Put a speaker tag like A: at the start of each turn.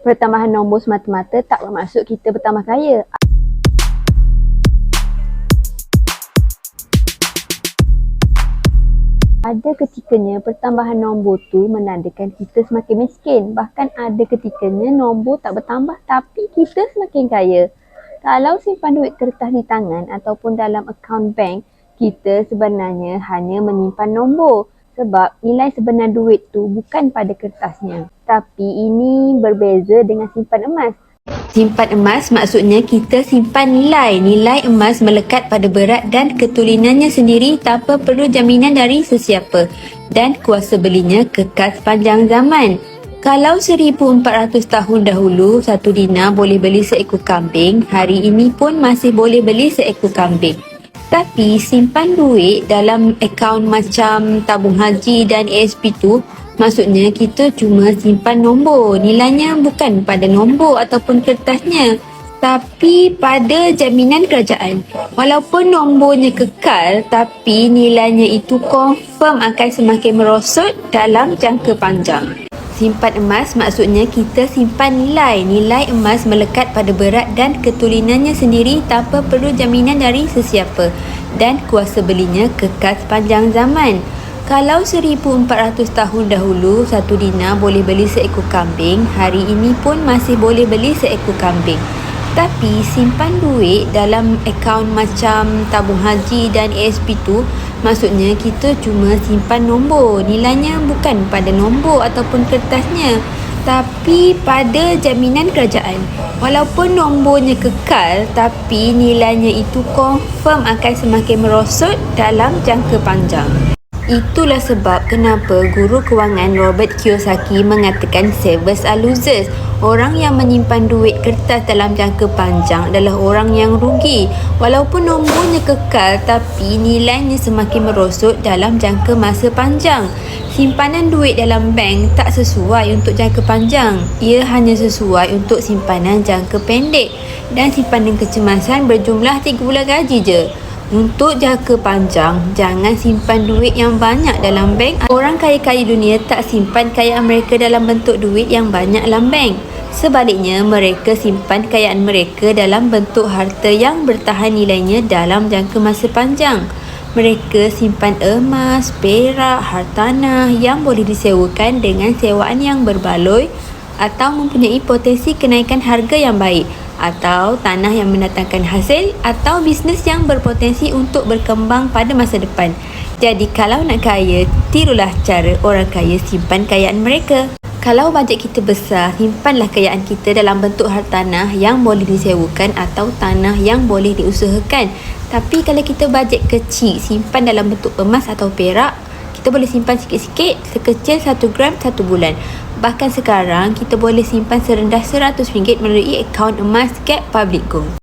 A: Pertambahan nombor semata-mata tak bermaksud kita bertambah kaya. Ada ketikanya pertambahan nombor tu menandakan kita semakin miskin. Bahkan ada ketikanya nombor tak bertambah tapi kita semakin kaya. Kalau simpan duit kertas di tangan ataupun dalam akaun bank, kita sebenarnya hanya menyimpan nombor. Sebab nilai sebenar duit tu bukan pada kertasnya. Tapi ini berbeza dengan simpan emas. Simpan emas maksudnya kita simpan nilai. Nilai emas melekat pada berat dan ketulinannya sendiri tanpa perlu jaminan dari sesiapa. Dan kuasa belinya kekal sepanjang zaman. Kalau 1400 tahun dahulu, 1 dinar boleh beli seekor kambing, hari ini pun masih boleh beli seekor kambing. Tapi simpan duit dalam akaun macam tabung haji dan ASP tu, maksudnya kita cuma simpan nombor. Nilainya bukan pada nombor ataupun kertasnya, tapi pada jaminan kerajaan. Walaupun nombornya kekal, tapi nilainya itu confirm akan semakin merosot dalam jangka panjang. Simpan emas maksudnya kita simpan nilai. Nilai emas melekat pada berat dan ketulinannya sendiri tanpa perlu jaminan dari sesiapa. Dan kuasa belinya kekal sepanjang zaman. Kalau 1400 tahun dahulu 1 dinar boleh beli seekor kambing, hari ini pun masih boleh beli seekor kambing. Tapi simpan duit dalam akaun macam tabung haji dan ASP tu, maksudnya kita cuma simpan nombor. Nilainya bukan pada nombor ataupun kertasnya, tapi pada jaminan kerajaan. Walaupun nombornya kekal, tapi nilainya itu confirm akan semakin merosot dalam jangka panjang. Itulah sebab kenapa guru kewangan Robert Kiyosaki mengatakan savers are losers. Orang yang menyimpan duit kertas dalam jangka panjang adalah orang yang rugi. Walaupun nombornya kekal, tapi nilainya semakin merosot dalam jangka masa panjang. Simpanan duit dalam bank tak sesuai untuk jangka panjang. Ia hanya sesuai untuk simpanan jangka pendek. Dan simpanan kecemasan berjumlah 3 bulan gaji je. Untuk jangka panjang, jangan simpan duit yang banyak dalam bank. Orang kaya-kaya dunia tak simpan kekayaan mereka dalam bentuk duit yang banyak dalam bank. Sebaliknya, mereka simpan kekayaan mereka dalam bentuk harta yang bertahan nilainya dalam jangka masa panjang. Mereka simpan emas, perak, hartanah yang boleh disewakan dengan sewaan yang berbaloi atau mempunyai potensi kenaikan harga yang baik, atau tanah yang mendatangkan hasil, atau bisnes yang berpotensi untuk berkembang pada masa depan. Jadi kalau nak kaya, tirulah cara orang kaya simpan kekayaan mereka. Kalau bajet kita besar, simpanlah kekayaan kita dalam bentuk hartanah yang boleh disewakan atau tanah yang boleh diusahakan. Tapi kalau kita bajet kecil, simpan dalam bentuk emas atau perak. Kita boleh simpan sikit-sikit, sekecil 1 gram 1 bulan. Bahkan sekarang, kita boleh simpan serendah RM100 melalui akaun emas Gap Public Gold.